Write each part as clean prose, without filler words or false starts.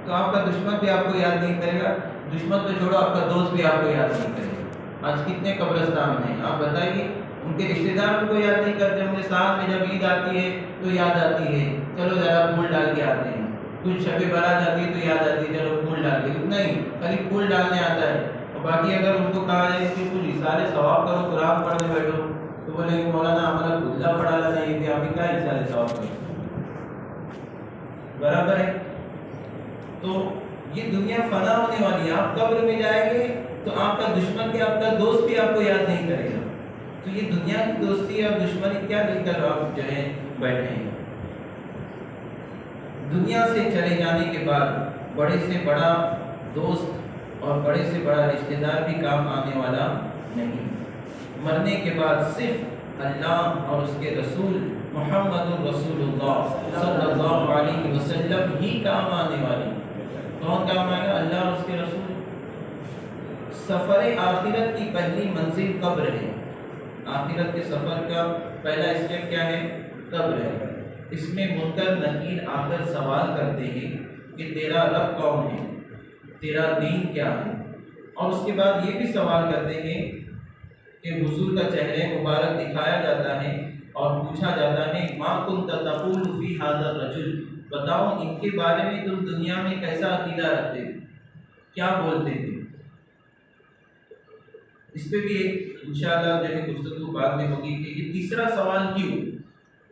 तो आपका दुश्मन भी आपको याद नहीं करेगा। दुश्मन तो छोड़ो, आपका दोस्त भी आपको याद नहीं करेगा। आज कितने कब्रिस्तान हैं, आप बताइए, उनके रिश्तेदार उनको याद नहीं करते होंगे। साल में जब ईद आती है तो याद आती है, चलो ज़रा फूल डाल के आते हैं। कुछ शब बारात आती है तो याद आती है, चलो फूल डाल के, उतना ही खाली फूल डालने आता है। और बाकी अगर उनको कहा जाए कि कुछ इशारे सवाब करो, कुरान पढ़ने बैठो, तो बोले कि मौलाना हमारा खुला पढ़ा नहीं कि अभी क्या इशारे सवाब करो। बराबर है। तो ये दुनिया फना होने वाली है। आप कब्र में जाएंगे तो आपका दुश्मन भी, आपका दोस्त भी आपको याद नहीं करेगा। तो ये दुनिया की दोस्ती और दुश्मनी क्या लेकर आप जो है बैठे हैं। दुनिया से चले जाने के बाद बड़े से बड़ा दोस्त और बड़े से बड़ा रिश्तेदार भी काम आने वाला नहीं। मरने के बाद सिर्फ अल्लाह और उसके रसूल मुहम्मदुर रसूलुल्लाह सल्लल्लाहु अलैहि वसल्लम ही काम आने वाले। कौन काम आएगा? अल्लाह और उसके रसूल। सफ़र आखिरत की पहली मंजिल कब्र है। आखिरत के सफ़र का पहला स्टेप क्या है? कब्र है। इसमें मुनकर नकीर आकर सवाल करते हैं कि तेरा रब कौन है, तेरा दीन क्या है। और उसके बाद ये भी सवाल करते हैं कि हुजूर का चेहरे मुबारक दिखाया जाता है और पूछा जाता है मा कुन्त तक़ूलु फ़ी हाज़ा रजुल, बताओ इनके बारे में तुम दुनिया में कैसा अकीदा रखते थे, क्या बोलते थे। इस पर भी एक इंशाअल्लाह जो है गुफ्तगू बाद में होगी कि ये तीसरा सवाल क्यों।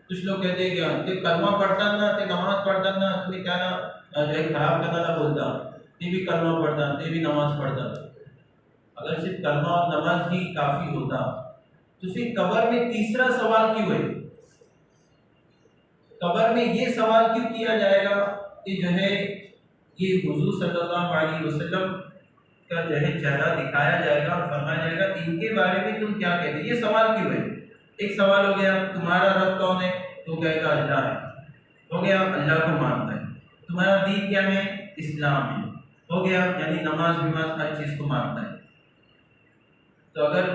कुछ लोग कहते हैं कि कलमा पढ़ता ना, ते नमाज पढ़ता ना, तुम्हें क्या ना जो है खराब करना ना बोलता, ते भी कलमा पढ़ता, ते भी नमाज पढ़ता। अगर सिर्फ कलमा और नमाज ही काफ़ी होता तो फिर कब्र में तीसरा सवाल क्यों है? कब्र में ये सवाल क्यों किया जाएगा कि जो है ये हुजूर सल्लल्लाहु अलैहि वसल्लम का जो है चेहरा दिखाया जाएगा और फरमाया जाएगा इनके बारे में तुम क्या कहते हो। ये सवाल क्यों है? एक सवाल हो गया तुम्हारा रब कौन है, तो कहेगा अल्लाह है, हो गया, अल्लाह को मानता है। तुम्हारा दीन क्या है? इस्लाम है, हो गया, यानी नमाज विमाज हर चीज़ को मानता है। तो अगर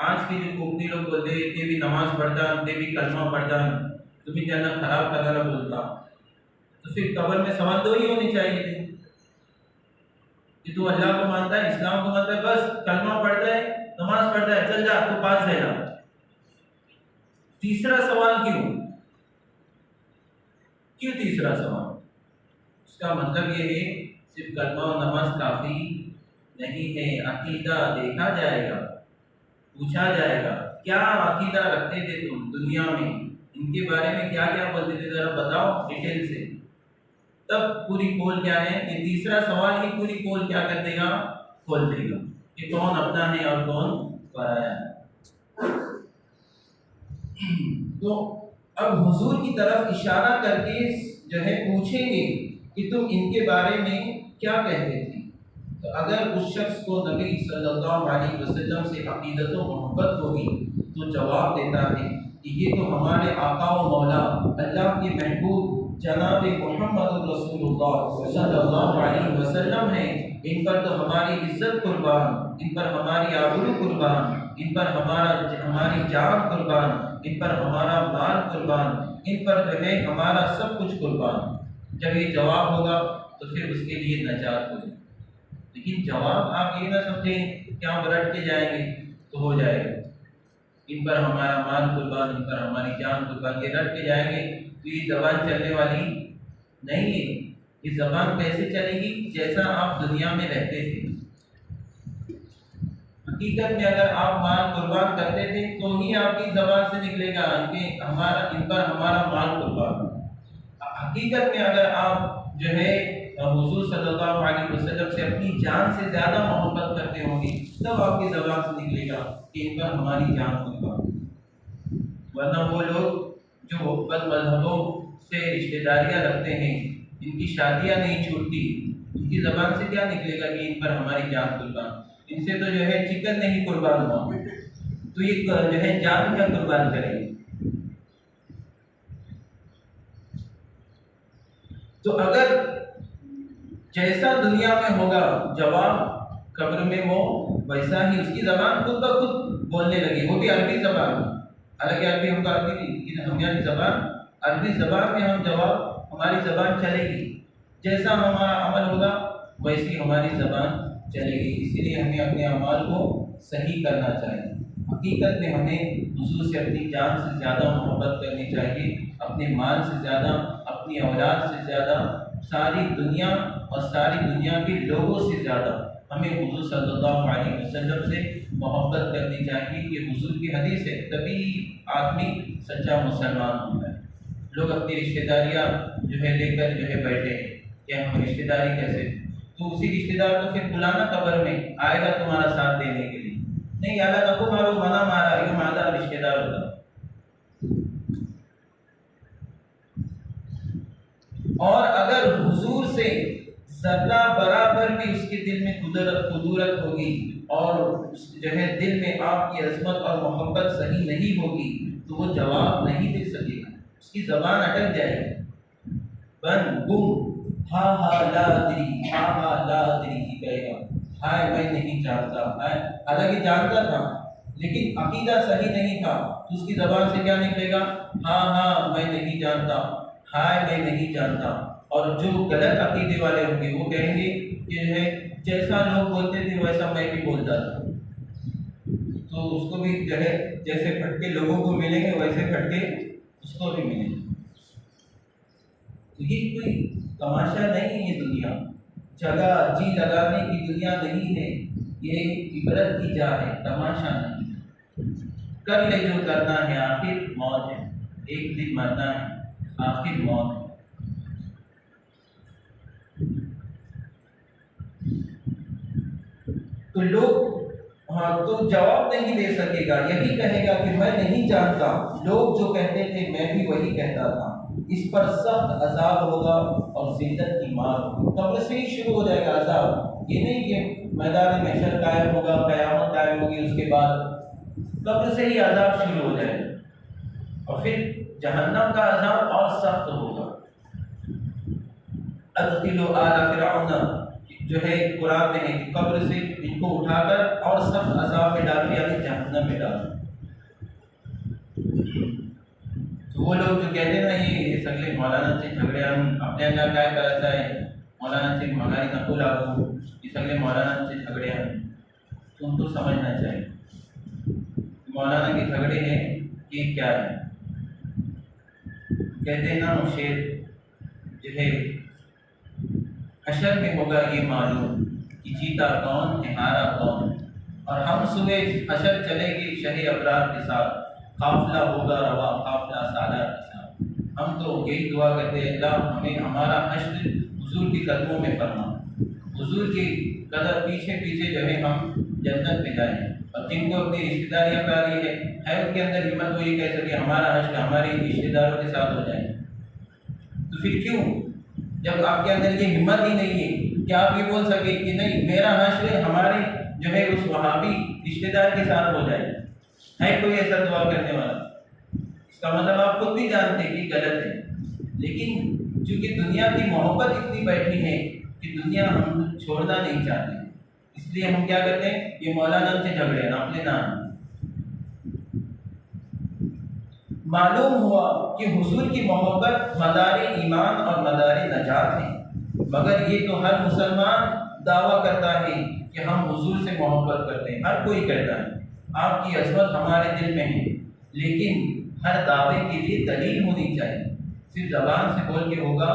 आज के जो कुफरी लोग बोलते हैं कि भी नमाज पढ़ता, ते भी कलमा पढ़ता, तुम्हें क्या ना खराब करना बोलता, तो फिर कब्र में सवाल दो ही होने चाहिए थे कि तू अल्लाह को मानता है, इस्लाम को मानता है, बस कलमा पढ़ता है, नमाज पढ़ता है, चल जा, तू पास है ना। तीसरा सवाल क्यों? क्यों तीसरा सवाल? उसका मतलब ये है सिर्फ कलमा और नमाज काफ़ी नहीं है, अकीदा देखा जाएगा, पूछा जाएगा क्या अकीदा रखते थे तुम दुनिया में, इनके बारे में क्या क्या बोलते थे, जरा बताओ डिटेल से। तब पूरी पोल क्या है कि तीसरा सवाल ही पूरी पोल क्या कर देगा? खोल देगा कि कौन अपना है और कौन पराया है। तो अब हुजूर की तरफ इशारा करके जो है पूछेंगे कि तुम इनके बारे में क्या कहते थे। तो अगर उस शख्स को नबी सल्लल्लाहु अलैहि वसल्लम से अक़ीदत व मोहब्बत होगी तो जवाब देता है कि ये तो हमारे आका व मौला अल्लाह के महबूब जनाब मुहम्मद रसूलुल्लाह सल्लल्लाहु अलैहि वसल्लम हैं। इन पर तो हमारी इज्जत कुर्बान, इन पर हमारी आबरू कुर्बान, इन पर हमारी जान कुर्बान, इन पर हमारा माल कुर्बान, इन पर जो है हमारा सब कुछ कुर्बान। जब ये जवाब होगा तो फिर उसके लिए नजात होगी। लेकिन जवाब आप ये ना समझें क्या हम रट के जाएंगे तो हो जाएगा, इन पर हमारा माल कुर्बान, इन पर हमारी जान कुर्बान, ये रट के जाएंगे तो ये जबान चलने वाली नहीं है। ये जबान कैसे चलेगी? जैसा आप दुनिया में रहते थे। हकीकत में अगर आप माल कुर्बान करते थे तो ही आपकी जबान से निकलेगा कि इन पर हमारा माल कुर्बान। हकीकत में अगर आप जो है हुजूर सल्लल्लाहु अलैहि वसल्लम से अपनी जान से ज़्यादा मोहब्बत करते होंगे तब आपकी ज़बान से निकलेगा कि इन पर हमारी जान कुर्बान। वरना वो लोग जो बद मजहबों से रिश्तेदारियाँ रखते हैं, इनकी शादियाँ नहीं छूटती, इनकी ज़बान से क्या निकलेगा कि इन पर हमारी जान कुर्बान। इनसे तो जो है चिकन नहीं कुर्बान हुआ तो ये जो है जान क्या कुर्बान करेंगे। तो अगर जैसा दुनिया में होगा जवाब कब्र में वो वैसा ही उसकी ज़बान खुद ब खुद बोलने लगी, वो भी अरबी ज़बान। हालांकि अरबी हमको आती नहीं, लेकिन हमारी ज़बान अरबी ज़बान में हम जवाब हमारी ज़बान चलेगी। जैसा हमारा अमल होगा वैसी हमारी ज़बान चलेगी। इसीलिए हमें अपने अमाल को सही करना चाहिए। हकीकत में हमें हुजूर से अपनी जान से ज़्यादा मोहब्बत करनी चाहिए, अपने माल से ज़्यादा, अपनी औलाद से ज़्यादा, सारी दुनिया और सारी दुनिया के लोगों से ज़्यादा हमें हुजूर सल्लल्लाहु अलैहि वसल्लम से मोहब्बत करनी चाहिए। ये हुजूर की हदीस है, तभी आदमी सच्चा मुसलमान होता है। लोग अपनी रिश्तेदारियाँ जो है लेकर जो है बैठे हैं कि हम रिश्तेदारी कैसे, तो उसी रिश्तेदार को फिर बुलाना कब्र में, आएगा तुम्हारा साथ देने के लिए। नहीं याला नको मारो, मना मारा, ये मादा रिश्तेदार होता। और अगर हुजूर से जर्रा बराबर भी उसके दिल में कुदरत होगी और जो है दिल में आपकी अजमत और मोहब्बत सही नहीं होगी तो वो जवाब नहीं दे सकेगा, उसकी जबान अटक जाएगी। बन गुम हा ला अदरी, हा ला अदरी ही कहेगा, हाय मैं नहीं जानता। हालांकि जानता था लेकिन अकीदा सही नहीं था, तो उसकी जबान से क्या निकलेगा? हाँ मैं नहीं जानता, हाय मैं नहीं जानता। और जो गलत अकीदे वाले होंगे वो कहेंगे कि जो है जैसा लोग बोलते थे वैसा मैं भी बोलता था, तो उसको भी जो है जैसे फटके लोगों को मिलेंगे वैसे फटके उसको भी मिलेंगे। तो ये कोई तमाशा नहीं है, ये दुनिया जगह जी लगाने की दुनिया नहीं है, ये इबरत की जा है, तमाशा नहीं। कर ले जो करना है, आखिर मौत है, एक दिन मरना है, आखिर मौत है। तो लोग तो जवाब नहीं दे सकेगा, यही कहेगा कि मैं नहीं जानता, लोग जो कहते थे मैं भी वही कहता था। इस पर सख्त अजाब होगा और जिल्लत की मार होगी। कब्र से ही शुरू हो जाएगा अजाब, ये नहीं कि मैदान महशर कायम होगा, क़यामत कायम होगी, उसके बाद कब्र से ही अजाब शुरू हो जाएगा। और फिर जहन्नम का अजाब और सख्त होगा। अदखिलू आला फिरऔन जो है कुरान में है कि कब्र से इनको उठाकर और सख्त अजाब में डाल, यानी जहन्नम में डाल। तो वो लोग जो कहते हैं ना ये सगले मौलाना से झगड़े, हम अपने अंदर क्या करता है, मौलाना से हमारी नकुल आगू, ये सगले मौलाना से झगड़े हैं, तो उनको समझना चाहिए मौलाना के झगड़े हैं कि क्या है। कहते हैं ना शेर जो है हशर में होगा ये मालूम कि जीता कौन है हारा कौन, और हम सुबह हशर चलेंगे शहे अबरार के साथ, काफिला होगा रवा काफिला सालार के साथ। हम तो यही दुआ करते हैं अल्लाह हमें हमारा हश्र हुजूर के कदमों में फरमा, हुजूर की कदर पीछे पीछे जो है हम जन्नत में जाएं। और जिनको अपनी रिश्तेदारियाँ प्यारी है उनके अंदर हिम्मत वो ये कह सके हमारा हश्र हमारे रिश्तेदारों के साथ हो जाए। तो फिर क्यों, जब आपके अंदर ये हिम्मत ही नहीं है कि आप ये बोल सके कि नहीं मेरा हश्र हमारे जो है उस वहाबी रिश्तेदार के साथ हो जाए, है कोई ऐसा दुआ करने वाला? इसका मतलब आप खुद भी जानते हैं कि गलत है, लेकिन चूंकि दुनिया की मोहब्बत इतनी बैठी है कि दुनिया हम छोड़ना नहीं चाहते, इसलिए हम क्या करते हैं, ये मौलाना से झगड़े ना अपने नाम। मालूम हुआ कि हुजूर की मोहब्बत मदारे ईमान और मदारे नजात है, मगर ये तो हर मुसलमान दावा करता है कि हम हुजूर से मोहब्बत करते हैं। हर कोई कहता है आपकी अजमत हमारे दिल में है, लेकिन हर दावे के लिए दलील होनी चाहिए, सिर्फ ज़बान से बोल के होगा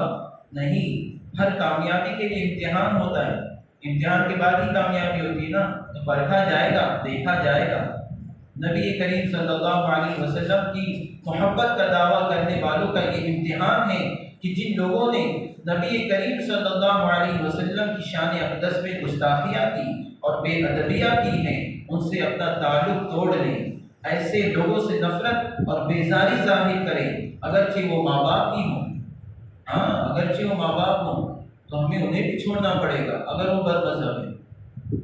नहीं। हर कामयाबी के लिए इम्तिहान होता है, इम्तिहान के बाद ही कामयाबी होती है ना, तो परखा जाएगा, देखा जाएगा। नबी करीम सल्लल्लाहु अलैहि वसल्लम की मोहब्बत का दावा करने वालों का ये इम्तिहान है कि जिन लोगों ने नबी करीम सल्लल्लाहु अलैहि वसल्लम की शान अक़दस में गुस्ताखियाँ की और बेअदबियाँ की हैं, उनसे अपना ताल्लुक़ तोड़ लें। ऐसे लोगों से नफरत और बेजारी जाहिर करें, अगरचे वो माँ बाप ही हों। हाँ, अगरचे वो माँ बाप हों तो हमें उन्हें भी छोड़ना पड़ेगा अगर वो बदमज़हब है।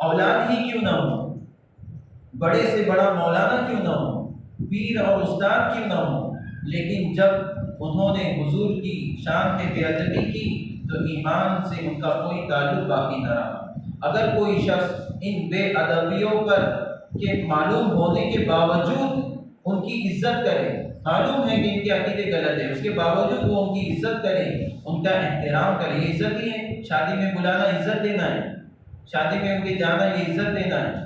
औलाद ही क्यों ना हो, बड़े से बड़ा मौलाना क्यों ना हो, पीर और उस्ताद क्यों ना हो, लेकिन जब उन्होंने हुजूर की शान में बेअदबी की तो ईमान से उनका कोई ताल्लुक बाकी न रहा। अगर कोई शख्स इन बेअदबियों पर के मालूम होने के बावजूद उनकी इज्जत करे, मालूम है कि इनके अकीदे गलत है, उसके बावजूद वो उनकी इज्जत करें, उनका एहतराम करें। ये इज्जत ही है, शादी में बुलाना इज्जत देना है, शादी में उनके जाना ये इज्जत देना है।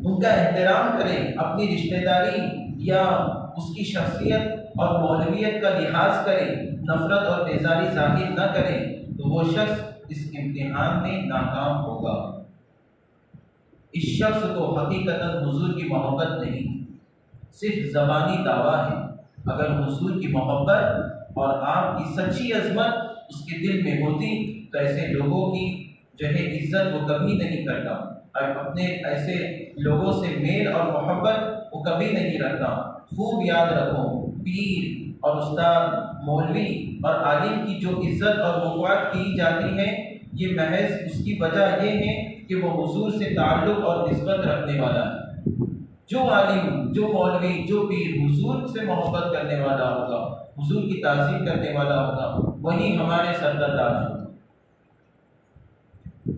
उनका एहतराम करें, अपनी रिश्तेदारी या उसकी शख्सियत और मौलवियत का लिहाज करें, नफरत और बेजारी जाहिर न करें, तो वो शख्स इस इम्तिहान में नाकाम होगा। इस शख्स को हकीकतन हुजूर की मोहब्बत नहीं, सिर्फ ज़बानी दावा है। अगर हुजूर की मोहब्बत और आपकी सच्ची अजमत उसके दिल में होती तो ऐसे लोगों की जो है इज्जत वो कभी नहीं करता, और अपने ऐसे लोगों से मेल और मोहब्बत वो कभी नहीं रखता। खूब याद रखो, पीर और उस्ताद, मौलवी और आलिम की जो इज्जत और मुबारक की जाती है, ये महज उसकी वजह ये है कि वो हुजूर से ताल्लुक़ और निस्बत रखने वाला है। जो आलिम, जो मौलवी, जो पीर हुजूर से मोहब्बत करने वाला होगा, हुजूर की ताज़ीम करने वाला होगा, वही हमारे सर का ताज होगा।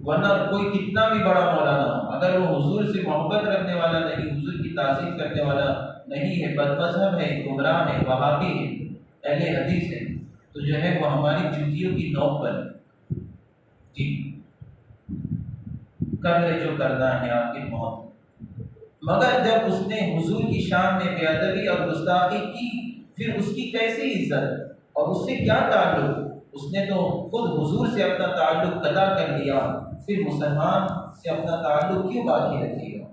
वरना कोई कितना भी बड़ा मौलाना हो, अगर वो हुजूर से मोहब्बत रखने वाला नहीं, हुजूर की ताज़ीम करने वाला नहीं है, बदमज़हब है, गुमराह है, वहाबी है, अहले हदीस है, तो जो है वो हमारी जूतियों की नोक पर जी कर ले जो करना है आपकी मौत। मगर जब उसने हुजूर की शान में बेअदबी और गुस्ताखी की, फिर उसकी कैसी इज्जत और उससे क्या ताल्लुक? उसने तो खुद हुजूर से अपना ताल्लुक कता कर लिया, फिर मुसलमान से अपना ताल्लुक क्यों बाकी रखेगा?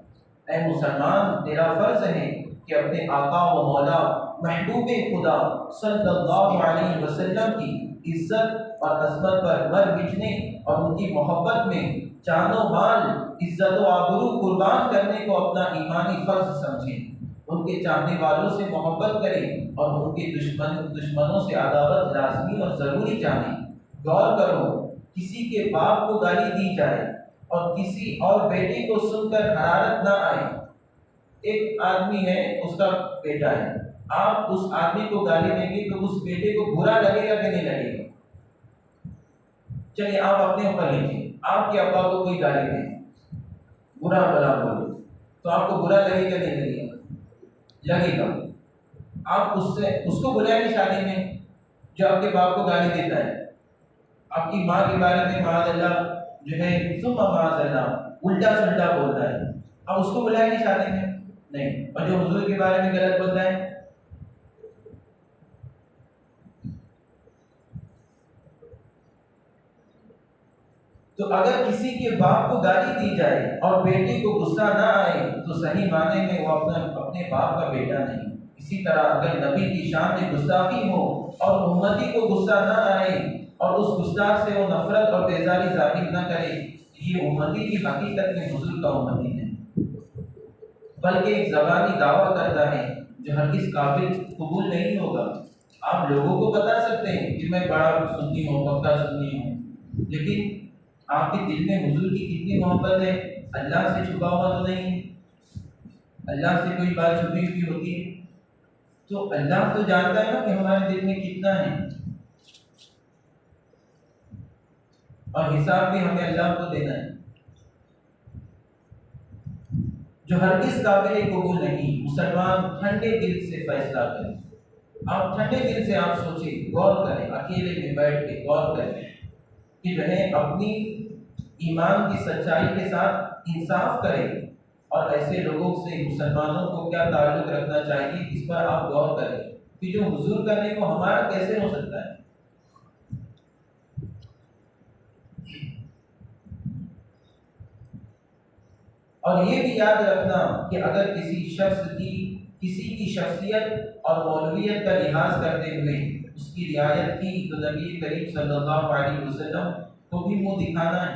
ऐ मुसलमान, तेरा फर्ज है कि अपने आका व मौला महबूब खुदा सल्लल्लाहु अलैहि वसल्लम की इज्जत और अज़मत पर मर मिटने और उनकी मोहब्बत में जानो माल, इज्जत व आबरू कुर्बान करने को अपना ईमानी फर्ज समझें। उनके चाहने वालों से मोहब्बत करें और उनके दुश्मनों से अदावत लाजमी और ज़रूरी जानें। गौर करो, किसी के बाप को गाली दी जाए और किसी और बेटे को सुनकर हरारत ना आए। एक आदमी है, उसका बेटा है, आप उस आदमी को गाली देंगे तो उस बेटे को बुरा लगेगा कि नहीं लगेगा? चलिए आप अपने ऊपर लीजिए, आपके अब्बा को कोई गाली दे, बुरा भला बोले, तो आपको बुरा लगेगा नहीं लगेगा? लगेगा। आप उसको बुलाएंगे शादी में जो आपके बाप को गाली देता है, आपकी माँ के बारे में माज़अल्लाह जो है सुम्मा माज़अल्लाह उल्टा सुल्टा बोलता है, आप उसको बुलाएंगे शादी में? नहीं। और जो हुजूर के बारे में गलत बोलता है, तो अगर किसी के बाप को गाली दी जाए और बेटे को गुस्सा ना आए तो सही माने में वो अपने बाप का बेटा नहीं। इसी तरह अगर नबी की शान में गुस्ताखी हो और उम्मती को गुस्सा ना आए और उस गुस्ताख से वो नफरत और बेजारी जाहिर ना करे, ये उम्मती की हकीकत में हुजूर का उम्मती नहीं, बल्कि एक ज़बानी दावा करता है जो हरगिज़ काबिल कबूल नहीं होगा। आप लोगों को बता सकते हैं कि मैं बड़ा सुन्नी हूँ, पक्का सुन्नी हूँ, लेकिन आपके दिल में हुजूर की कितनी मोहब्बत है? अल्लाह से छुपा हुआ तो नहीं है। अल्लाह से कोई बात छुपी हुई होती है तो अल्लाह तो जानता है ना कि हमारे दिल में कितना है, और हिसाब भी हमें अल्लाह को देना है। जो हरगिज़ काबिल कबूल नहीं, मुसलमान ठंडे दिल से फैसला करें। आप ठंडे दिल से आप सोचें, गौर करें, अकेले में बैठ के गौर करें कि जो है अपनी ईमान की सच्चाई के साथ इंसाफ करें और ऐसे लोगों से मुसलमानों को क्या ताल्लुक़ रखना चाहिए, इस पर आप गौर करें कि जो हुजूर करने को हमारा कैसे हो सकता है। और ये भी याद रखना कि अगर किसी की शख्सियत और मौलवियत का लिहाज करते हुए उसकी रियायत की तो नबी करीम सल्लल्लाहु अलैहि वसल्लम को भी मुंह दिखाना है,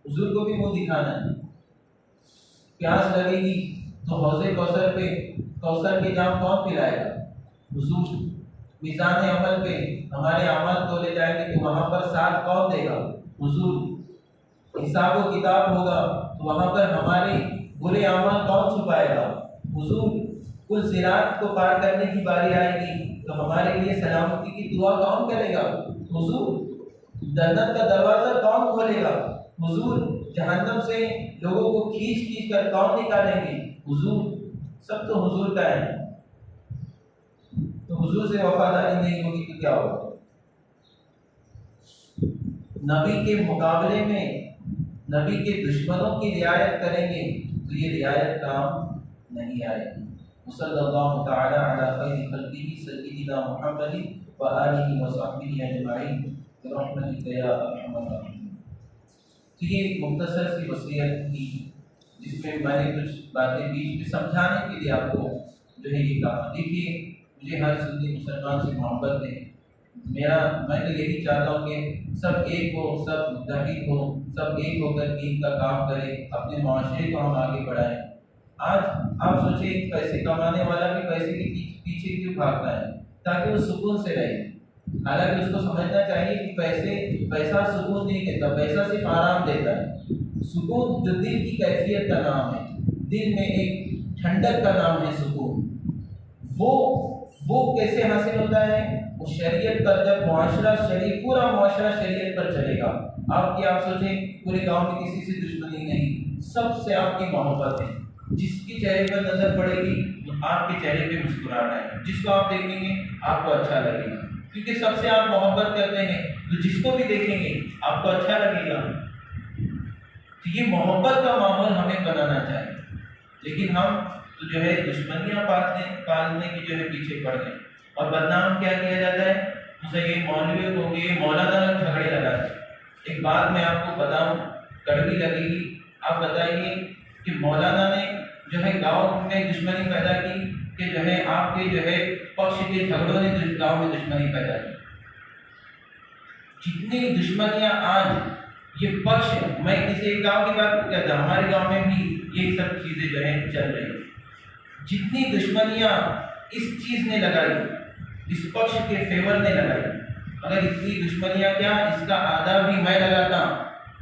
हुजूर को भी मुंह दिखाना है। प्यास लगेगी तो हौज़े कौसर के जाम कौन पिलाएगा? हुजूर। मीज़ान अमल पे हमारे अमल तोले जाएंगे तो वहाँ पर साथ कौन देगा? हुजूर। हिसाब व किताब होगा तो वहाँ पर हमारे बुरे अमल कौन छुपाएगा? हुजूर। कुल सिरात को पार करने की बारी आएगी तो हमारे लिए सलामती की दुआ कौन करेगा? हुजूर। जन्नत का दरवाज़ा कौन खोलेगा? हुजूर। जहन्नम से लोगों को खींच खींच कर कौन निकालेंगे? हुजूर। सब तो हुजूर का है, तो हुजूर से वफादारी नहीं होगी तो क्या होगा? नबी के मुकाबले में नबी के दुश्मनों की रियायत करेंगे तो ये रियायत काम नहीं आएगी। सल्लल्लाहु तआला अला खैरि खल्क़िही सय्यिदिना मुहम्मदिन व आलिहि व सहबिही अजमईन बिरहमतिका या अरहमर राहिमीन। तो ये मुख्तसर सी वसीयत थी जिसमें मैंने कुछ बातें बीच में समझाने के लिए आपको जो है ये कहा। देखिए, मुझे हर सुन्नी मुसलमान से मोहब्बत है। मैं तो यही चाहता हूँ कि सब एक हो, सब मुत्तहिद हो, सब एक होकर दीन का काम करें, अपने माशरे को हम आगे बढ़ाएं। आज आप सोचिए, पैसे कमाने वाला भी पैसे के पीछे क्यों भागता है? ताकि वो सुकून से रहे। हालांकि उसको समझना चाहिए कि पैसा सुकून नहीं देता, पैसा सिर्फ आराम देता है। सुकून जो दिल की कैफियत का नाम है, दिल में एक ठंडक का नाम है सुकून। वो कैसे हासिल होता है? वो शरीयत पर, जब पूरा मुआशरा शरीयत पर चलेगा। आप सोचें, पूरे गांव में किसी से दुश्मनी नहीं, सबसे आपकी मोहब्बत है। जिसकी चेहरे पर नजर पड़ेगी आपके चेहरे पे मुस्कुराहट है, जिसको आप देखेंगे आपको अच्छा लगेगा, क्योंकि सबसे आप मोहब्बत करते हैं, तो जिसको भी देखेंगे आपको अच्छा लगेगा। तो ये मोहब्बत का माहौल हमें बनाना चाहिए। लेकिन हम तो जो है दुश्मनियाँ पालने की जो है पीछे पड़ गए। और बदनाम क्या किया जाता है? उसे ये मौलवी को, ये मौलाना लोग झगड़े लगाते हैं। एक बात मैं आपको बताऊं, कड़वी लगेगी, आप बताइए कि मौलाना ने जो है गांव में दुश्मनी पैदा की कि जो है आपके जो है पक्ष के झगड़ों ने गांव में दुश्मनी पैदा की। जितनी दुश्मनियां आज ये पक्ष, मैं किसी एक गांव की बात नहीं करता, हमारे गांव में भी ये सब चीजें जो है चल रही है। जितनी दुश्मनियां इस चीज ने लगाई, इस पक्ष के फेवर ने लगाई, अगर इतनी दुश्मनियां क्या इसका आधा भी मैं लगाता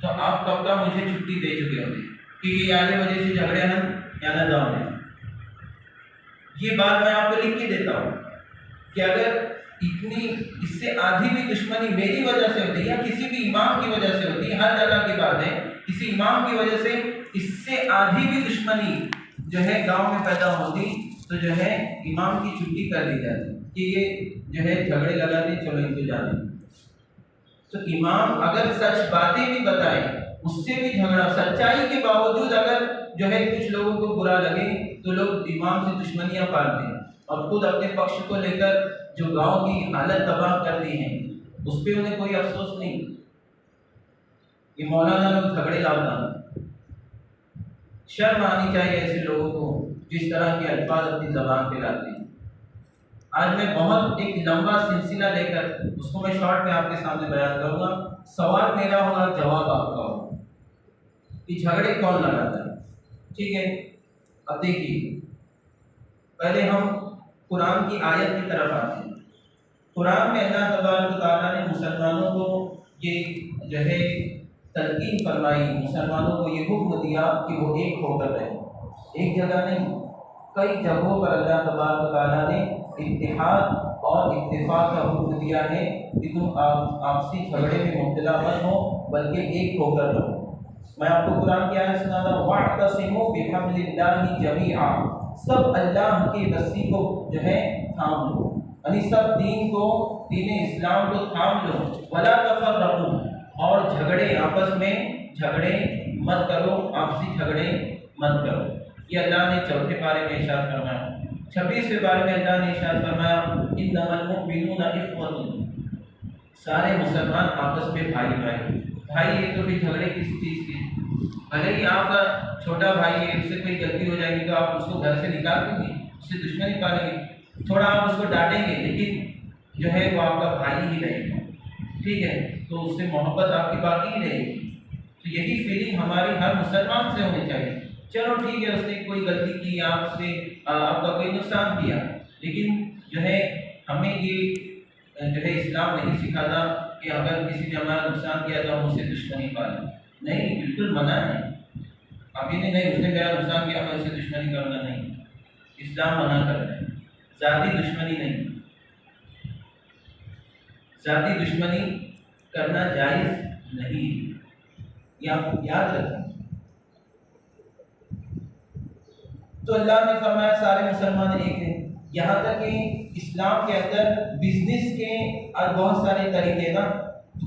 तो आप कब का मुझे छुट्टी दे चुके होंगे कि ये यानी वजह से झगड़े हम या ना गाँव में। ये बात मैं आपको लिख के देता हूँ कि अगर इतनी, इससे आधी भी दुश्मनी मेरी वजह से होती है या किसी भी इमाम की वजह से होती है, हर जगह की बात है, किसी इमाम की वजह से इससे आधी भी दुश्मनी जो है गांव में पैदा होती तो जो है इमाम की छुट्टी कर दी जाती कि ये जो है झगड़े लगाते, चलो इनको जाने। तो इमाम अगर सच बातें भी बताए, उससे भी झगड़ा, सच्चाई के बावजूद अगर जो है कुछ लोगों को बुरा लगे तो लोग इमाम से दुश्मनियां पालते हैं और खुद अपने पक्ष को लेकर जो गांव की हालत तबाह कर दी है उस पर उन्हें कोई अफसोस नहीं। ये मौलाना लोग झगड़े लाता, शर्म आनी चाहिए ऐसे लोगों को जिस तरह के अल्फाज अपनी जबान पे लाते हैं। आज मैं बहुत एक लंबा सिलसिला लेकर उसको मैं शॉर्ट में आपके सामने बयान करूंगा। सवाल मेरा होगा, जवाब आपका होगा कि झगड़े कौन लगाता है। ठीक है, अब देखिए, पहले हम कुरान की आयत की तरफ आते हैं। कुरान में अल्लाह तबारक व तआला ने मुसलमानों को ये जो है तलकीन फरमाई, मुसलमानों को ये हुक्म दिया कि वो एक होकर रहें। एक जगह नहीं, कई जगहों पर अल्लाह तबारक व तआला ने इत्तेहाद और इत्तेफाक का हुक्म दिया है कि तुम आपसी झगड़े में मुब्तला मत हो, बल्कि एक होकर रहो। मैं आपको कुरान की आयत सुनाता हूँ, वाअतसिमू बिहब्लिल्लाहि जमीआ, सब अल्लाह की रस्सी को जो है थाम लो, यानी सब दीन को, दीन इस्लाम को थाम लो। वला तफर्रकू, और झगड़े, आपस में झगड़े मत करो, आपसी झगड़े मत करो। ये अल्लाह ने चौथे पारे में इरशाद फरमाया। 26वें पारे में अल्लाह ने इरशाद फरमाया, इन्नमल मुमिनूना इख्वतुन, सारे मुसलमान आपस में भाई भाई। भाई ये तो फिर झगड़े किस चीज़ के? भले ही आपका छोटा भाई है, उससे कोई गलती हो जाएगी तो आप उसको घर से निकाल देंगे, उससे दुश्मनी पालेंगे, थोड़ा आप उसको डांटेंगे, लेकिन जो है वो आपका भाई ही रहेगा। ठीक है, तो उससे मोहब्बत आपकी बाकी ही रहेगी। तो यही फीलिंग हमारी हर मुसलमान से होनी चाहिए। चलो ठीक है, उसने कोई गलती की, आपसे आपका कोई नुकसान किया, लेकिन जो है हमें ये जो है इस्लाम नहीं सिखाता कि अगर किसी ने हमारा नुकसान किया तो हम उससे दुश्मनी पालें। नहीं, बिल्कुल मना है। आप ये नहीं, उसने मेरा नुकसान किया मैं उससे दुश्मनी करूँगा, नहीं, इस्लाम मना कर रहा है। ज़ाती दुश्मनी नहीं, ज़ाती दुश्मनी करना जायज़ नहीं, ये आप याद रखें। तो अल्लाह ने फरमाया सारे मुसलमान एक हैं। यहाँ तक कि इस्लाम के अंदर बिजनेस के और बहुत सारे तरीके ना,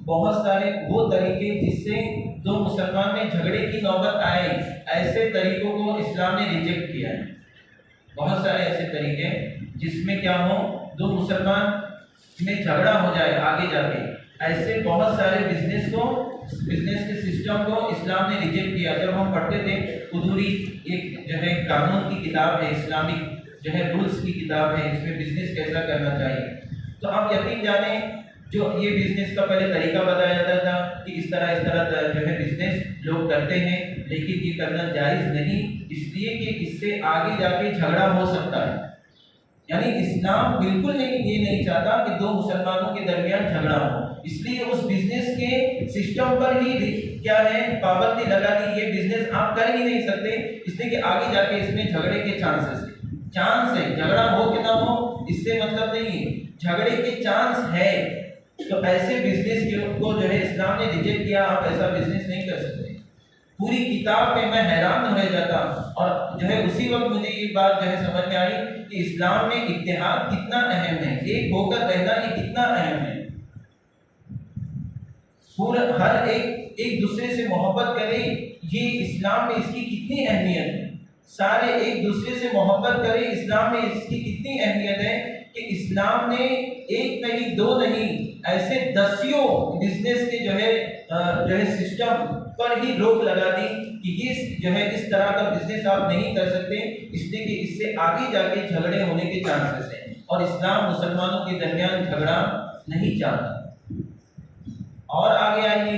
बहुत सारे वो तरीके जिससे दो मुसलमान में झगड़े की नौबत आए, ऐसे तरीकों को इस्लाम ने रिजेक्ट किया है। बहुत सारे ऐसे तरीके जिसमें क्या हो, दो मुसलमान में झगड़ा हो जाए आगे जाके, ऐसे बहुत सारे बिजनेस के सिस्टम को इस्लाम ने रिजेक्ट किया। जब हम पढ़ते थे कुदूरी, एक जो है कानून की किताब है, इस्लामिक जो है रूल्स की किताब है, इसमें बिजनेस कैसा करना चाहिए। तो आप यकीन जाने जो ये बिजनेस का पहले तरीका बताया जाता था कि इस तरह जो है बिजनेस लोग करते हैं, लेकिन ये करना जायज़ नहीं, इसलिए कि इससे आगे जाके झगड़ा हो सकता है। यानी इस्लाम बिल्कुल नहीं ये नहीं चाहता कि दो मुसलमानों के दरमियान झगड़ा हो, इसलिए उस बिजनेस के सिस्टम पर ही क्या है पाबंदी लगा दी, ये बिजनेस आप कर ही नहीं सकते, इसलिए कि आगे जाके इसमें झगड़े के चांस है। झगड़ा हो कि ना हो इससे मतलब नहीं है, झगड़े के चांस है। तो ऐसे बिजनेस को जो है इस्लाम ने रिजेक्ट किया, आप ऐसा बिजनेस नहीं कर सकते। पूरी किताब में मैं हैरान हो जाता, और जो है उसी वक्त मुझे ये बात जो है समझ में आई कि इस्लाम में इत्तेहाद कितना अहम है, एक होकर रहना ये कितना अहम है। पूरा हर एक दूसरे से मोहब्बत करे, ये इस्लाम में इसकी कितनी अहमियत है। सारे एक दूसरे से मोहब्बत करें, इस्लाम में इसकी कितनी अहमियत है कि इस्लाम ने एक नहीं दो नहीं ऐसे दसियों बिजनेस के जो है सिस्टम पर ही रोक लगा दी कि ये जो है इस तरह का बिजनेस आप नहीं कर सकते, इसलिए कि इससे आगे जाके झगड़े होने के चांसेस हैं, और इस्लाम मुसलमानों के दरमियान झगड़ा नहीं चाहता। और आगे आइए,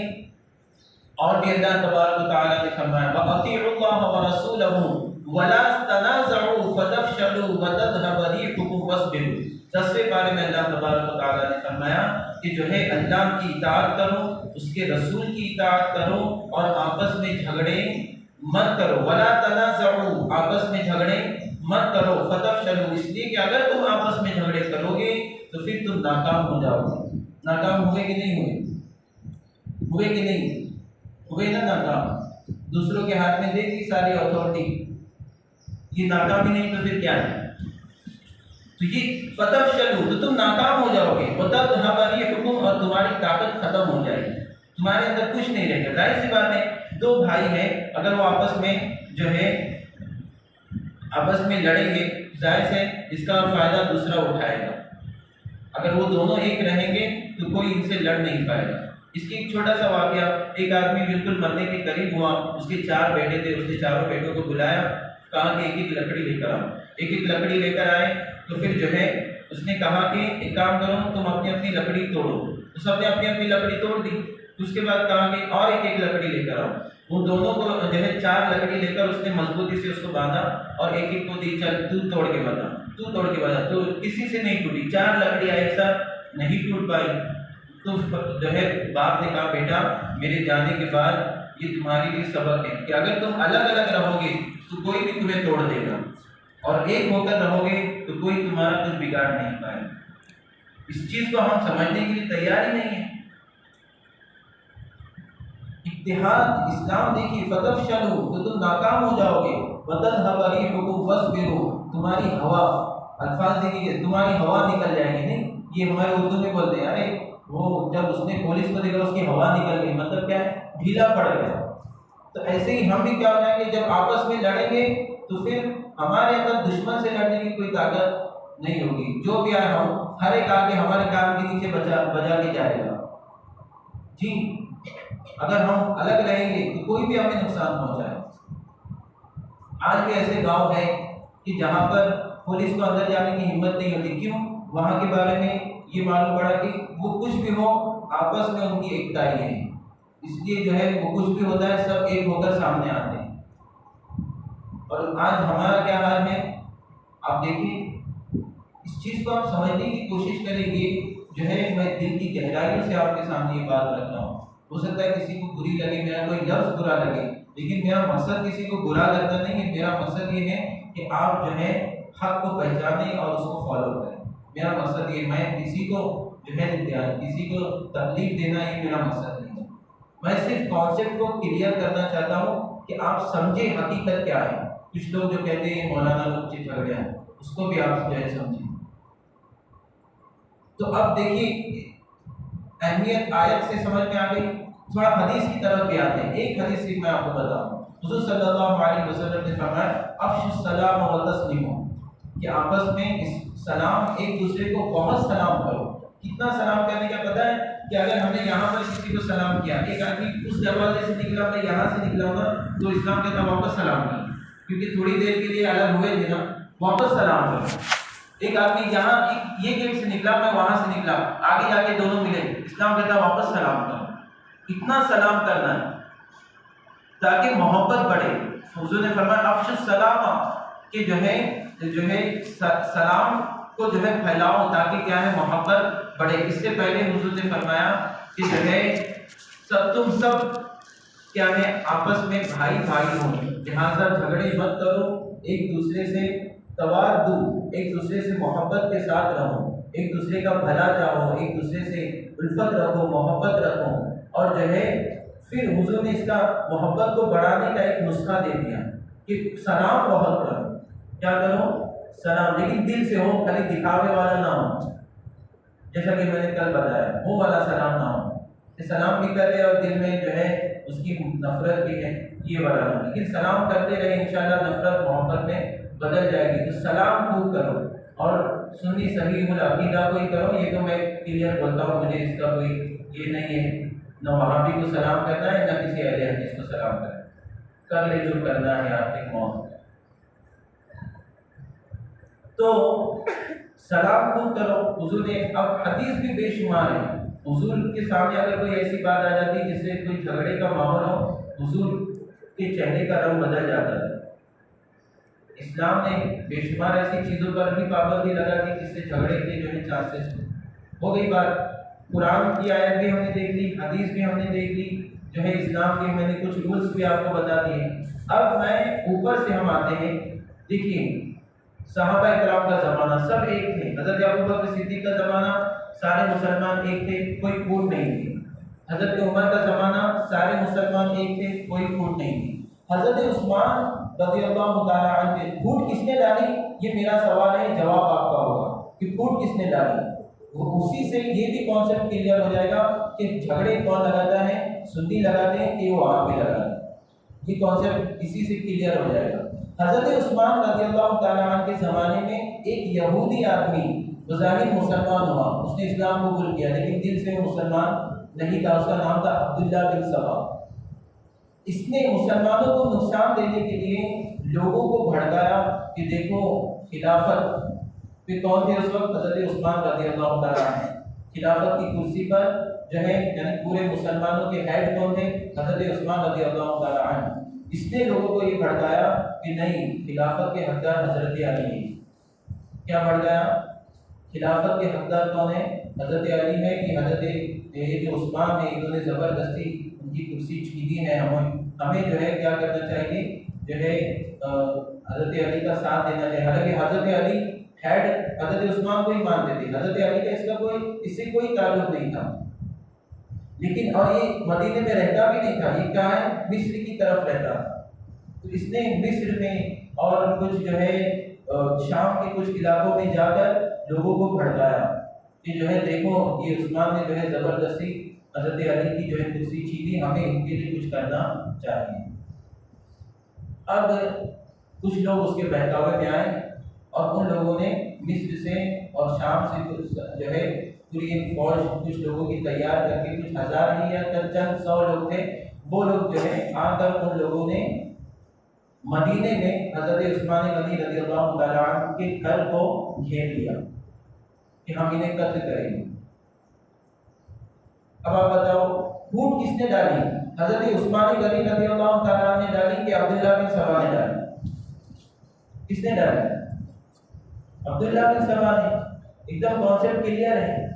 और भी अल्लाह तबारक व तआला ने फरमाया वअतीउल्लाह व रसूलहू वला तनाज़उ फतफशलू व तज़हब रिहुकुम वस्बिरू। 10वें पारे में अल्लाह तबारक व तआला ने फरमाया कि जो है अल्लाह की इताअत करो, उसके रसूल की इताअत करो, और आपस में झगड़े मत करो। वला तनाज़उ, आपस में झगड़े मत करो। फतफशलू, इसलिए कि अगर तुम आपस में झगड़े करोगे तो फिर तुम नाकाम हो जाओगे। नाकाम हुए कि नहीं हुए कि नहीं हुए ना नाकाम। दूसरों के हाथ में देगी सारी अथॉरिटी, ये नाकाम ही नहीं तो फिर क्या है। तो ये फतफशलू, तो तुम नाकाम हो जाओगे, वतज़हब रिहुकुम, और तुम्हारी ताकत खत्म हो जाएगी, तुम्हारे अंदर कुछ नहीं रहेगा। जाहिर सी बात है, दो भाई हैं, अगर वो आपस में जो है आपस में लड़ेंगे, जाहिर से इसका फायदा दूसरा उठाएगा। अगर वो दोनों एक रहेंगे तो कोई इनसे लड़ नहीं पाएगा। इसकी एक छोटा सा वाकया, एक आदमी बिल्कुल मरने के करीब हुआ, उसके 4 बेटे थे, उसने चारों बेटों को बुलाया, कहा कि एक लकड़ी लेकर आओ। एक लकड़ी लेकर आए, तो फिर जो है उसने कहा कि एक काम करो, तुम अपनी अपनी लकड़ी तोड़ो। तो सबने अपनी अपनी लकड़ी तोड़ दी। उसके बाद कहा कि और एक लकड़ी लेकर आओ। वो दोनों को जो है 4 लकड़ी लेकर उसने मजबूती से उसको बांधा, और एक को दी, चल तू तोड़ के बता। तो किसी से नहीं टूटी, 4 लकड़ियाँ एक साथ नहीं टूट पाई। तो जो है बाप ने कहा, बेटा मेरे जाने के बाद ये तुम्हारे लिए सबक है कि अगर तुम अलग अलग रहोगे तो कोई भी तुम्हें तोड़ देगा, और एक होकर रहोगे तो कोई तुम्हारा कुछ बिगाड़ नहीं पाएगा। इस चीज को हम समझने के लिए तैयार ही नहीं है। इत्तेहाद इस्लाम देखिए, फतफशलू, तो तुम नाकाम हो जाओगे, वतज़हब रिहुकुम वस्बिरू, तुम्हारी हवा, अल्फाज देखिए, तुम्हारी हवा निकल जाएगी। नहीं, ये हमारे उर्दू में बोलते हैं, अरे वो जब उसने पुलिस को देखा उसकी हवा निकल गई, मतलब क्या है, ढीला पड़ गया। तो ऐसे ही हम भी क्या हो जाएंगे, जब आपस में लड़ेंगे तो फिर हमारे अंदर दुश्मन से लड़ने की कोई ताकत नहीं होगी। जो भी आए, हम हर एक आगे हमारे कान के नीचे बजा के जाएगा जी। अगर हम अलग रहेंगे तो कोई भी हमें नुकसान पहुंचाए। आज भी ऐसे गांव है कि जहां पर पुलिस को अंदर जाने की हिम्मत नहीं होती। क्यों? वहां के बारे में ये मालूम पड़ा कि वो कुछ भी हो, आपस में उनकी एकता ही है, इसलिए जो है वो कुछ भी होता है सब एक होकर सामने आते हैं। और आज हमारा क्या हाल है, आप देखिए, इस चीज़ को आप समझने की कोशिश करेंगे। जो है मैं दिल की गहराइयों से आपके सामने ये बात रख रहा हूँ। हो सकता है किसी को बुरी लगे, मेरा कोई लफ्ज़ बुरा लगे, लेकिन मेरा मकसद किसी को बुरा करना नहीं है। मेरा मकसद ये है कि आप जो है हक को पहचानें और उसको फॉलो करें। मेरा मकसद ये, मैं किसी को जो है किसी को तकलीफ देना, ये मेरा मकसद नहीं है। मैं सिर्फ कॉन्सेप्ट को क्लियर करना चाहता हूँ कि आप समझे हकीकत क्या है। कुछ लोग जो कहते हैं मौलाना लोग से झगड़े हैं, उसको भी आप जो है समझें। तो अब देखिए अहमियत आयत से समझ में आ गई। थोड़ा हदीस की तरफ भी आते हैं। एक हदीस से मैं आपको बताऊं, हुजूर सल्लल्लाहु अलैहि वसल्लम ने फरमाया अफ्शु सलाम व तस्लीमु, कि आपस में इस सलाम एक दूसरे को बहुत सलाम करो। कितना सलाम करने का पता है कि अगर हमने यहाँ पर किसी को सलाम किया, एक आदमी उस दरवाजे से निकला, मैं यहाँ से निकला होगा, तो इस्लाम कहता वापस सलाम करो, क्योंकि थोड़ी देर के लिए अलग हुए थे ना, वापस सलाम करो। एक आदमी यहाँ ये गेट से निकला, मैं वहां से निकला, आगे जाके दोनों मिले, इस्लाम कहता वापस सलाम करो। इतना सलाम करना है ताकि मोहब्बत बढ़े। हुजूर ने फरमाया अफ्शु सलाम, कि जो है सलाम को जो है फैलाओ ताकि क्या है मोहब्बत बढ़े। इससे पहले हुजूर ने फरमाया कि जो है तुम सब क्या है आपस में भाई भाई हो, लिहाजा झगड़े मत करो, एक दूसरे से तवादु, एक दूसरे से मोहब्बत के साथ रहो, एक दूसरे का भला चाहो, एक दूसरे से उल्फत रखो, मोहब्बत रखो। और जो है फिर हुजूर ने इसका मोहब्बत को बढ़ाने का एक नुस्खा दे दिया कि सलाम बहुत करो। क्या करो? सलाम, लेकिन दिल से हो, खाली दिखावे वाला ना हो, जैसा कि मैंने कल बताया, वो वाला सलाम ना हो कि सलाम भी कर रहे और दिल में जो है उसकी नफरत भी है, ये वाला ना। लेकिन सलाम करते रहे, इंशाल्लाह नफरत मोहब्बत में बदल जाएगी। तो सलाम खूब करो और सुन्नी सहीहुल अकीदा को ही करो। ये तो मैं क्लियर बोलता हूँ, मुझे इसका कोई ये नहीं है, न वहाबी को सलाम करना है, न किसी अहले हदीस को सलाम करना है, कर ले जो करना है आपकी मौत। तो सलाम खूब करो। हुजूर ने, अब हदीस भी बेशुमार है, हुजूर के सामने अगर कोई ऐसी बात आ जाती है जिससे कोई झगड़े का माहौल हो, हुजूर के चेहरे का रंग बदल जाता है। इस्लाम ने बेशुमार ऐसी चीज़ों पर भी पाबंदी लगा दी जिससे झगड़े के जो है चांसेस हो गई बात। कुरान की आयत भी हमने देख ली, हदीस भी हमने देख ली, जो है इस्लाम के मैंने कुछ रूल्स भी आपको बता दिए। अब मैं ऊपर से हम आते हैं। देखिए सहाबा इकराम का ज़माना सब एक थे। हज़रत अबू बकर सिद्दीक़ का ज़माना सारे मुसलमान एक थे, कोई फूट नहीं थी। हज़रत उमर का ज़माना सारे मुसलमान एक थे, कोई फूट नहीं थी। हज़रत उस्मान रज़ियल्लाहु ताला अन्हु, फूट किसने डाली? ये मेरा सवाल है, जवाब आपका होगा कि फूट किसने डाली। वो उसी से ये भी कॉन्सेप्ट क्लियर हो जाएगा कि झगड़े कौन लगाता है, सुन्नी लगाते हैं कि वो आप भी लगाते हैं। ये कॉन्सेप्ट इसी से क्लियर हो जाएगा। हज़रत उस्मान रज़ियल्लाहु ताला अन्हु के ज़माने में एक यहूदी आदमी बज़ाहिर मुसलमान हुआ, उसने इस्लाम कबूल किया, लेकिन दिल से वो मुसलमान नहीं था। उसका नाम था अब्दुल्ला बिन सबा। इसने मुसलमानों को नुकसान देने के लिए लोगों को भड़काया कि देखो खिलाफत पे कौन थे उस वक्त? हज़रत उस्मान रज़ियल्लाहु ताला अन्हु। खिलाफत की कुर्सी पर जो है यानी पूरे मुसलमानों के हेड कौन थे? हज़रत उस्मान रज़ियल्लाहु ताला अन्हु। इसने लोगों को ये भड़काया कि नहीं, खिलाफत के हकदार हज़रत अली है। क्या भड़काया? खिलाफत के हकदार कौन है? हज़रत अली है कि हज़रत ये जो उस्मान है इन्होंने ज़बरदस्ती उनकी कुर्सी छीनी है। हमें जो है क्या करना चाहिए, जो है हज़रत अली का साथ देना चाहिए। हालांकि हज़रत अली हेड हज़रत उस्मान को ही मानते थे, हज़रत अली का इससे कोई ताल्लुक नहीं था। लेकिन और ये मदीने में रहता भी नहीं था, ये क्या है मिस्र की तरफ रहता था। तो इसने मिस्र में और कुछ जो है शाम के कुछ इलाकों में जाकर लोगों को भड़काया कि जो है देखो ये उस्मान ने जो है ज़बरदस्ती हज़रत अली की जो है कुर्सी छीनी, हमें इनके लिए कुछ करना चाहिए। अब कुछ लोग उसके बहकावे में आए और उन लोगों ने मिस्र से और शाम से कुछ जो है पूरी एक फौज कुछ लोगों की तैयार करके, कुछ हज़ार ही या चंद 100 लोग थे, वो लोग जो है आकर उन लोगों ने मदीने में हज़रत उस्मान गनी रज़ियल्लाहु ताला अन्हु के घर को घेर लिया कि हम इन्हें कत्ल करेंगे। अब आप बताओ फूट किसने डाली? हज़रत उस्मान गनी रज़ियल्लाहु ताला अन्हु ने डाली कि अब्दुल्ला बिन सबा ने डाली? किसने डाली? अब्दुल्ला बिन सबा ने। एकदम कॉन्सेप्ट क्लियर है।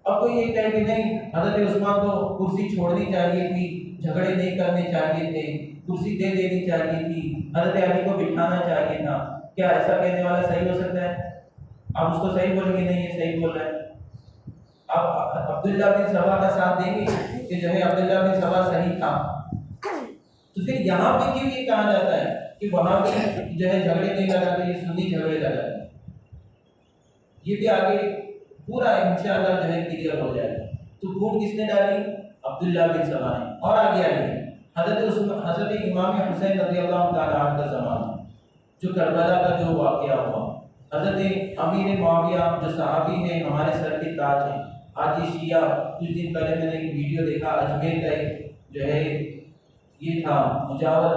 अब कोई ये कहे कि नहीं, हज़रत उस्मान को कुर्सी छोड़नी चाहिए थी, झगड़े नहीं करने चाहिए थे, कुर्सी दे देनी चाहिए थी, हज़रत अली को बिठाना चाहिए था। क्या ऐसा कहने वाला सही हो सकता है? आप उसको सही बोलेंगे नहीं ये सही बोल रहा है। आप अब्दुल्ला बिन सबा का साथ देंगे कि जो है अब्दुल्ला बिन सबा सही था? तो फिर यहाँ पे क्यों ये कहा जाता है कि वहाँ भी जो है झगड़े नहीं लगाते, ये सुन्नी झगड़े लगाते। ये भी आगे पूरा इंशाअल्लाह जो है क्लियर हो जाएगा। तो फूट किसने डाली? अब्दुल्ला बिन सभा ने। और आगे आगे हजरत इमाम हुसैन रज़ियल्लाहु ताला अन्हु का ज़माना, जो करबला का जो वाक़या हुआ, हजरत अमीर मुआविया जो सहाबी हैं, हमारे सर के ताज हैं। आज ये शिया, कुछ दिन पहले मैंने एक वीडियो देखा, अजमेर का एक जो है ये था मुजावर,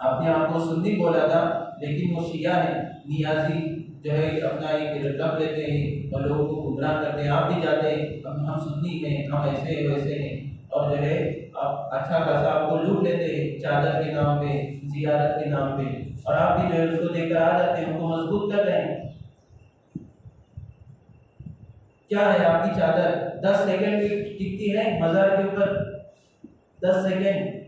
अपने आप को सुन्नी बोला था लेकिन वो शिया है, नियाजी जो है अपना एक लक़ब लेते हैं और लोगों को गुमराह करते हैं। आप भी जाते हैं हम सुन्नी हैं, हम ऐसे हैं वैसे हैं, और जो है आप अच्छा खासा आपको लूट लेते हैं चादर के नाम पे, ज़ियारत के नाम पे, और आप भी जो है उसको देकर आ जाते हैं, उनको मजबूत कर रहे हैं। क्या है आपकी चादर 10 सेकंड में टिकती है मज़ार के ऊपर, 10 सेकंड।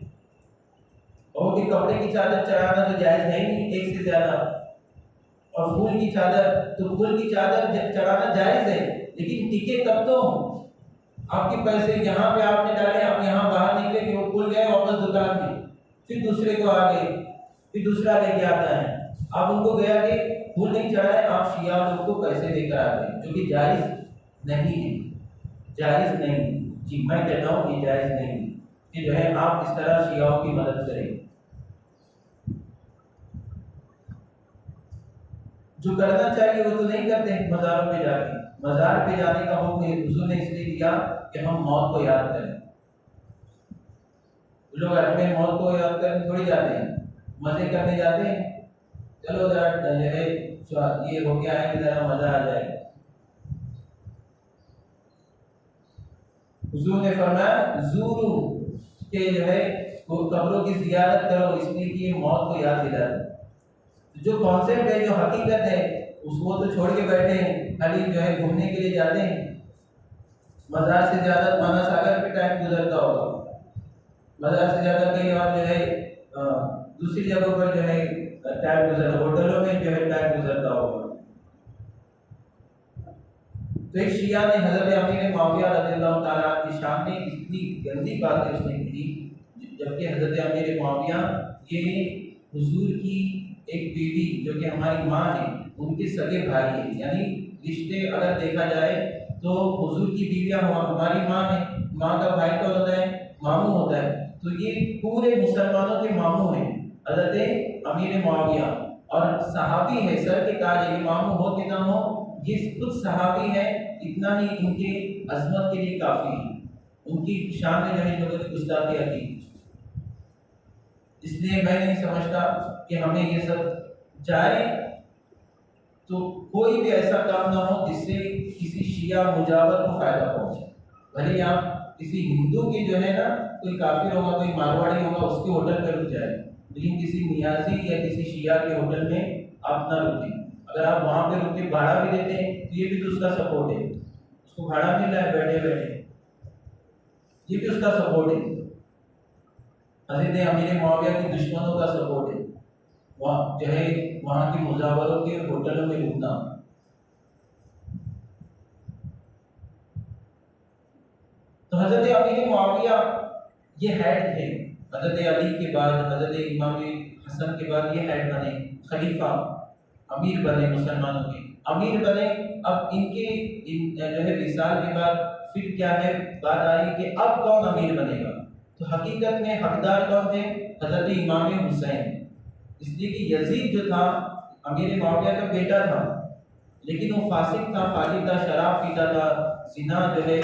और भी कपड़े की चादर चढ़ाना तो जायज़ है नहीं एक से ज़्यादा, और फूल की चादर, तो फूल की चादर चढ़ाना जायज़ है लेकिन टिके तब तो। आपके पैसे यहाँ पे आपने डाले, आप यहाँ बाहर निकले कि वो खुल गए वापस दुकान में, फिर दूसरे को आ गए, फिर दूसरा लेके आता है, आप उनको गया कि फूल नहीं चढ़ाए, आप शिया लोग को पैसे देकर आते हैं, जो कि जायज़ नहीं है, जायज़ नहीं। जी मैं कहता हूँ ये जायज़ नहीं कि जो है आप इस तरह शियाओं की मदद करें। जो करना चाहिए वो तो नहीं करते मज़ारों पे जाके। मज़ार पे जाने का हुक्म हुजूर ने इसलिए दिया कि हम मौत को याद करें। लोग अजमेर मौत को याद करने थोड़ी जाते हैं, मज़े करने जाते हैं, चलो ज़रा जो है ये हो गया है, ज़रा मज़ा आ जाए। हुजूर ने फरमाया ज़ूरू के जो है वो कब्रों की ज़ियारत करो, इसलिए कि ये मौत को याद दिलाते। जो कॉन्सेप्ट है, जो हकीकत है, उसको तो छोड़ के बैठे हैं, खाली जो है घूमने के लिए जाते हैं। मज़ार से ज़्यादा माना सागर पे टाइम गुजरता होगा, मज़ार से ज़्यादा कहीं और जो है दूसरी जगहों पर जो है टाइम गुजर, होटलों में जो है टाइम गुजरता होगा। तो एक शिया ने हज़रत अमीर मुआविया रज़ियल्लाहु ताला अन्हु के सामने इतनी गंदी बातें उसने की, जबकि हज़रत अमीर मुआविया ये हुजूर की एक बीवी जो कि हमारी माँ है, उनके सगे भाई हैं, यानी रिश्ते अगर देखा जाए तो हुजूर की बीवियाँ हमारी माँ है, माँ का भाई कौन होता है? मामू होता है। तो ये पूरे मुसलमानों के मामू हैं हज़रत अमीर मुआविया, और सहाबी है, सर के ताज है। ये मामू हो कि ना हो, ये खुद सहाबी है, इतना ही इनके अजमत के लिए काफ़ी है। उनकी शान में जो है लोगों ने गुस्ताखियाँ की। इसलिए मैं नहीं समझता कि हमें ये सब जाए तो कोई भी ऐसा काम ना हो जिससे किसी शिया मुजावर को फायदा पहुंचे। भले आप किसी हिंदू की जो है ना, कोई काफिर होगा, कोई मारवाड़ी होगा, उसके होटल पर रुक जाए, लेकिन किसी नियाजी या किसी शिया के होटल में आप ना रुकें। अगर आप वहाँ पे रुक के भाड़ा भी देते हैं तो ये भी तो उसका सपोर्ट है, उसको भाड़ा मिल रहा है बैठे बैठे, ये भी उसका सपोर्ट है। हज़रत अमीर मुआविया के दुश्मनों का सपोर्ट है, वहाँ जो है वहाँ के मुजावरों के होटलों में रुकना। तो हज़रत अमीर मुआविया ये हेड थे, हज़रत अली के बाद, हज़रत इमाम हसन के बाद ये हेड बने, खलीफा, अमीर बने, मुसलमानों के अमीर बने। अब जो है विसाल के बाद फिर क्या है बात आई कि अब कौन अमीर बनेगा। तो हकीकत में हकदार कौन थे? हज़रत इमाम हुसैन। इसलिए कि यजीद जो था अमीर मुआविया का बेटा था, लेकिन वो फासिक था, फाजिर था, शराब पीता था, जिना जो है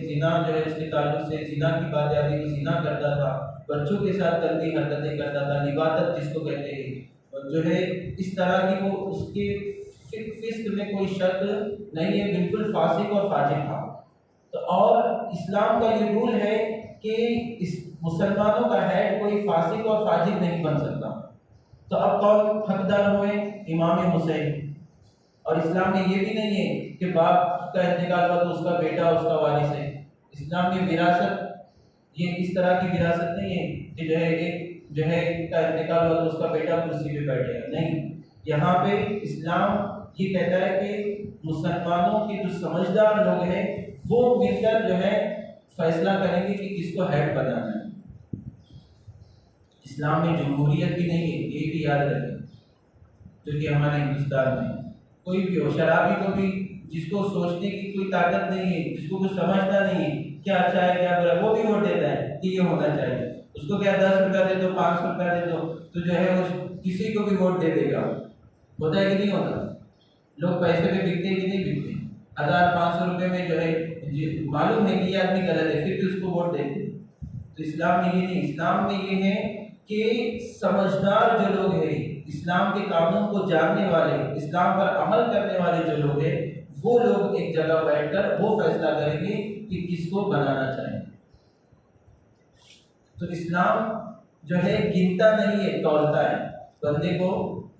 जिना जो है उसके ताल्लुक से जिना की बात आती है, जिना करता था, बच्चों के साथ गंदी हरकतें करता था, लिबादत जिसको कहते हैं, जो है इस तरह की, वो उसके फिस्क में कोई शक नहीं है, बिल्कुल फासिक और फाजिर था। तो और इस्लाम का ये रूल है कि इस मुसलमानों का हेड कोई फासिक और फाजिर नहीं बन सकता। तो अब कौन हकदार हुए? इमाम हुसैन। और इस्लाम में ये भी नहीं है कि बाप का इंतकाल हुआ तो उसका बेटा उसका वारिस है। इस्लाम में विरासत ये इस तरह की विरासत नहीं है कि जो है एक जो है का इंतकाल हुआ तो उसका बेटा कुर्सी पे बैठेगा, नहीं। यहाँ पे इस्लाम ये कहता है कि मुसलमानों के जो समझदार लोग हैं वो मिलकर जो है फैसला करेंगे कि किसको हेड बनाना है। इस्लाम में जमहूरियत भी नहीं है, ये भी याद रखें। जो कि हमारे हिंदुस्तान में कोई भी हो, शराबी को भी, जिसको सोचने की कोई ताकत नहीं है, जिसको कुछ समझता नहीं है क्या अच्छा है क्या बुरा, वो भी वोट देता है कि ये होना चाहिए। उसको क्या 10 रुपया दे दो, 500 रुपया दे दो, तो जो है वो किसी को भी वोट दे देगा। होता है कि नहीं होता? लोग पैसे पे बिकते कि नहीं बिकते? 1000-500 रुपये में जो है मालूम है कि ये आदमी गलत है, फिर भी उसको वोट देते। तो इस्लाम में ये नहीं, इस्लाम में ये है कि समझदार जो लोग हैं, इस्लाम के कानून को जानने वाले, इस्लाम पर अमल करने वाले जो लोग हैं, वो लोग एक जगह बैठकर वो फैसला करेंगे कि किसको बनाना चाहिए। तो इस्लाम जो है गिनता नहीं है, तौलता है। बंदे को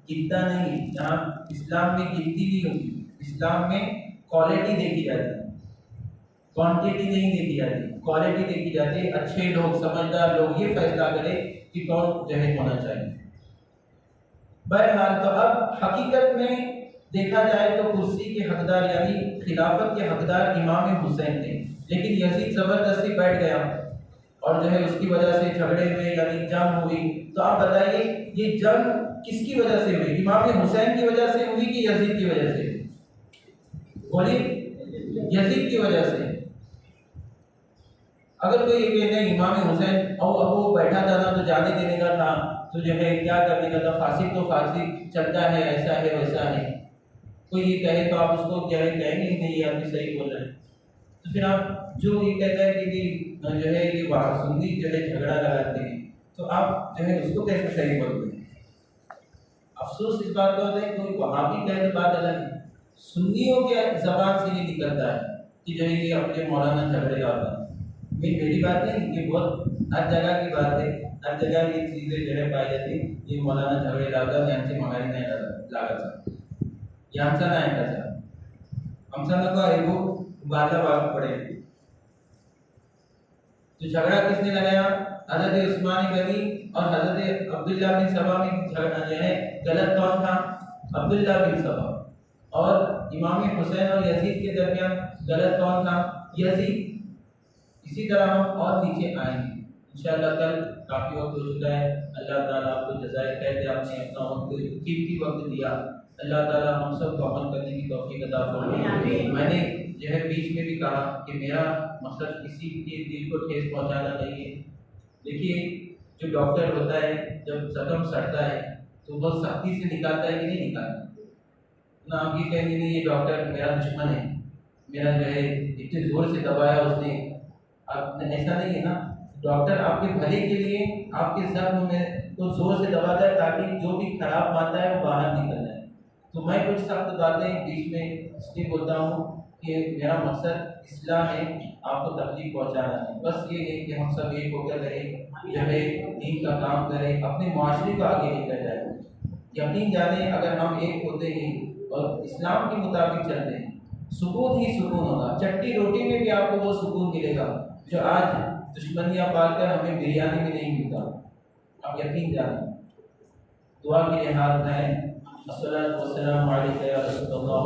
गिनता नहीं है। जहाँ इस्लाम में गिनती नहीं होती, इस्लाम में क्वालिटी देखी जाती है, क्वांटिटी नहीं देखी जाती, क्वालिटी देखी जाती है। अच्छे लोग, समझदार लोग ये फैसला करें कि कौन जो है होना चाहिए। बहरहाल, तो अब हकीकत में देखा जाए तो कुर्सी के हकदार यानी खिलाफत के हकदार इमाम हुसैन थे, लेकिन यजीद ज़बरदस्ती बैठ गया और जो है उसकी वजह से झगड़े हुए यानी जंग हुई। तो आप बताइए ये जंग किसकी वजह से हुई? इमाम हुसैन की वजह से हुई कि यजीद की वजह से? बोलिए, यजीद की वजह से। अगर कोई ये कहना है इमाम हुसैन और अब वो बैठा था ना तो जाने देने का था, तो जो है क्या करने का था, फासिक तो फासिक चलता है, ऐसा है वैसा है, कोई ये कहे तो आप उसको क्या है कहेंगे ही नहीं, आप भी सही बोल रहे हैं। तो फिर आप जो ये कहता है कि जो है ये सुन्नी जो है झगड़ा लगाते हैं, तो आप जो है उसको कैसे सही बोलते हैं? अफसोस इस बात का होता है कोई वहाबी कहे तो बात अलग है, सुन्नियों के जबान से ये निकलता है कि जो है ये अपने मौलाना झगड़े लाता है। मेरी बात नहीं, ये बहुत हर जगह की बात है, हर जगह ये चीज़ें जो है पाई जाती है। ये मौलाना झगड़े लाता यांचे मगारी नाही लागत, यांचा नाही ऐकायचा, आमचा नको ऐकू, बारला भाग पड़े। तो झगड़ा किसने लगाया? हजरत उस्मान गनी और हजरत अब्दुल्ला बिन सबा में झगड़ा जो है गलत कौन था? अब्दुल्ला बिन सबा। और इमाम हुसैन और यजीद के दरमियान गलत कौन था? यजीद। इसी तरह हम और नीचे आएंगे इंशाअल्लाह। कल काफ़ी वक्त हो चुका है। अल्लाह ताला आपको जज़ाए खैर दे, आपने अपना वक्त कीमती वक्त दिया। अल्लाह ताला हम सब को अमल करने की तौफीक अता फरमाए। मैंने जो है बीच में भी कहा कि मेरा मकसद किसी के दिल को ठेस पहुंचाना नहीं है। देखिए, जो डॉक्टर होता है जब जख्म सड़ता है तो बहुत सख्ती से निकालता है कि नहीं निकालता ना। आप ये कहेंगे नहीं ये डॉक्टर मेरा दुश्मन है, मेरा जो है इतने ज़ोर से दबाया उसने, आप ऐसा नहीं है ना। डॉक्टर आपके भले के लिए आपके जख्म में तो ज़ोर से दबाता है ताकि जो भी खराब मानता है वो बाहर निकल जाए। तो मैं कुछ सख्त बातें बीच में इसलिए बोलता हूँ कि मेरा मकसद इस्लाह है, आपको तकलीफ पहुँचाना है। बस ये है कि हम सब एक होकर रहें, जो है दीन का काम करें, अपने माशरे को आगे लेकर जाए। यकीन जाने अगर हम एक होते हैं और इस्लाम के मुताबिक चलते हैं, सुकून ही सुकून होगा। चट्टी रोटी में भी आपको वो सुकून मिलेगा जो आज दुश्मनियाँ पालकर हमें बिरयानी में नहीं मिलता। आप यकीन जाने। दुआ के लिए हाथ उठाएं। अस्सलातु वस्सलामु अलैका या रसूलल्लाह,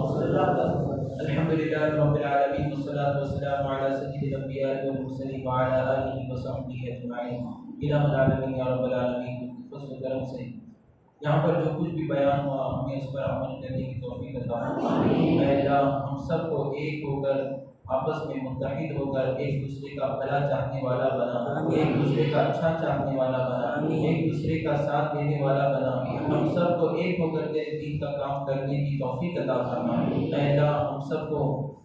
अल्हम्दुलिल्लाह रब्बिल आलमीन, वस्सलातु वस्सलामु अला सय्यिदिल अंबिया वल मुरसलीन व अला आलिहि व सहबिहि अजमाइन। इलाहुल आलमीन या रब्बल आलमीन, फज़ल करम से यहाँ पर जो कुछ भी बयान हुआ हमें उस पर अमल करने की तौफीक अता फरमाए। अल्लाह हम सबको एक होकर आपस में मुत्तहिद होकर एक दूसरे का भला चाहने वाला बना, एक दूसरे का अच्छा चाहने वाला बना, एक दूसरे का साथ देने वाला बना। हम सबको एक होकर तेरे दीन का काम करने की तौफीक अता फरमा। अल्लाह हम सबको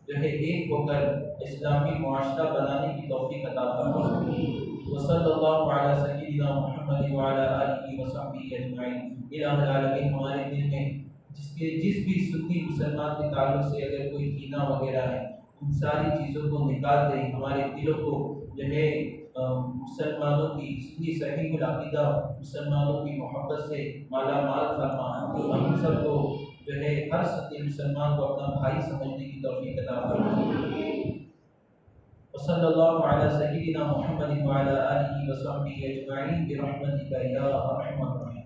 जो है एक होकर इस्लामी मुआशरा बनाने की तौफीक अता फरमा। वसल्लल्लाहु अला सय्यिदिना मुहम्मद व अला आलिहि व सहबिहि अजमाइन। इलाहुल आलमीन, हमारे दिल में जिस भी सुन्नी मुसलमान के ताल्लुक से अगर कोई कीना वगैरह है, उन सारी चीज़ों को निकाल दें। हमारे दिलों को जो है मुसलमानों की सुन्नी सहीहुल अक़ीदा, मुसलमानों की मोहब्बत से माला माल फरमा। हम सबको जो है हर सुन्नी मुसलमान को अपना भाई समझने की तौफीक अता फरमा। वसल्लल्लाहु अला सय्यिदिना मुहम्मद व अला आलिहि व सहबिहि अजमाइन बिरहमतिका या अरहमर राहिमीन।